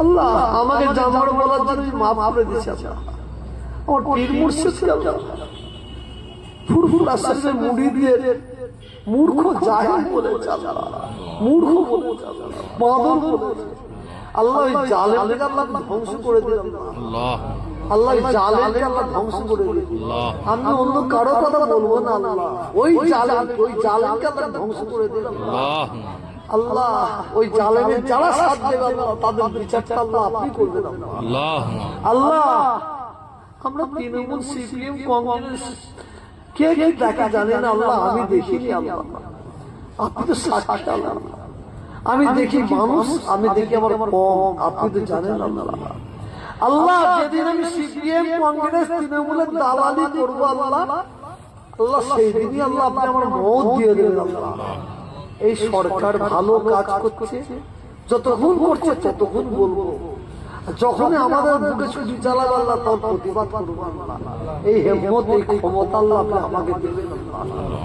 আল্লাহ আমাকে জানোয়ার বলার জন্য মাফ করে দিয়েছে। আমার পীর মুর্শিদকে আল্লাহ ফুরফুরা শরীফের মুরিদদের মূর্খ জাহিল বলেছে, আল্লাহ মূর্খ বলেছে, বাঁদর বলেছে। আল্লাহ ওই জালেমকে আল্লাহ ধ্বংস করে দিলেন। আল্লাহ ওই জালেমকে আল্লাহ ধ্বংস করে দিলেন। আমি অন্য কারো কথা বলবো না, আল্লাহ ওই জালেমকে আল্লাহ ধ্বংস করে দিলেন। আল্লাহ ওই জালেমের যারা সাথ দেবে আল্লাহ তাদের বিচারটা আল্লাহ আপনি করবেন। আল্লাহ আমরা তৃণমূল, সিপিএম, কংগ্রেস কে কে দেখা জানেন আল্লাহ, আমি দেখিনি আল্লাহ, আপনি তো সাক্ষী আল্লাহ। আমি দেখি মানুষ, আমি দেখি আমার কম, আপনি তো জানেন আল্লাহ। আল্লাহ যেদিন আমি সিপিএম, কংগ্রেস, তৃণমূলের দালালি করবো আল্লাহ, আল্লাহ সেই দিনই আল্লাহ আপনি আমার মত দিয়ে দেবেন আল্লাহ। এই সরকার ভালো কাজ করছে, যতক্ষণ করছে ততক্ষণ বলবো, যখন আমাদের বুকে ছুটি চালাবে আল্লাহ তার প্রতিবাদ করবো আল্লাহ। এই হিম্মত, এই ক্ষমতা আল্লাহ আপনি আমাকে দেবেন আল্লাহ।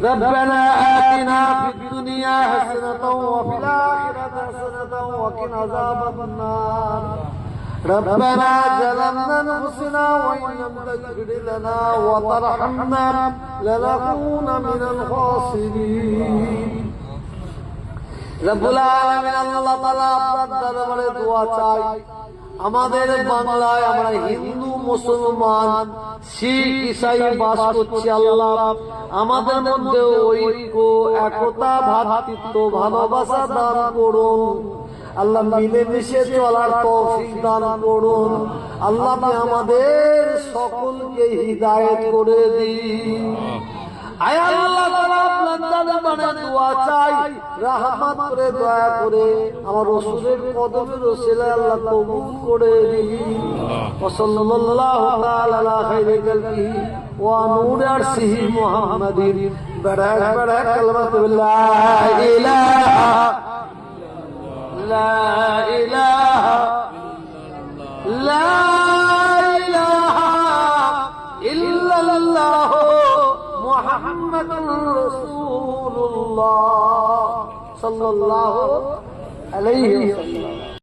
ربنا آتنا في الدنيا حسنة وفي الآخرة حسنة وقنا عذاب النار ربنا ظلمنا أنفسنا وإن لم تغفر لنا وترحمنا لنكون من الخاسرين রব্বুল আলামিন আল্লাহ তাআলা আপনার দরবারে দোয়া চাই, আমাদের বাংলায় আমরা হিন্দু, মুসলমান, শিখ, ইসাই বাস করছি আল্লাহ, আমাদের মধ্যে ঐক্য, একতা, ভ্রাতৃত্ব, ভালোবাসা দান করুন আল্লাহ। মিলেমিশে চলার তৌফিক দান করুন আল্লাহ। আপনি আমাদের সকলকে হিদায়াত করে দিন। আয় আল্লাহ তাআলা আপনার দরবারে দোয়া চাই, রহমত করে দয়া করে আমার রাসূলের কদমের ওসিলায় আল্লাহ কবুল করে দিন। ওয়া সাল্লাল্লাহু তাআলা আলা খায়রি খালকিহি ওয়া নূরি আরশিহি মুহাম্মাদিন বারাক বারাক কালিমাতু লা ইলাহা লা ইলাহা লা ইলাহা ইল্লাল্লাহ মুহাম্মাদুর রাসূলুল্লাহ সাল্লাল্লাহু আলাইহি ওয়াসাল্লাম।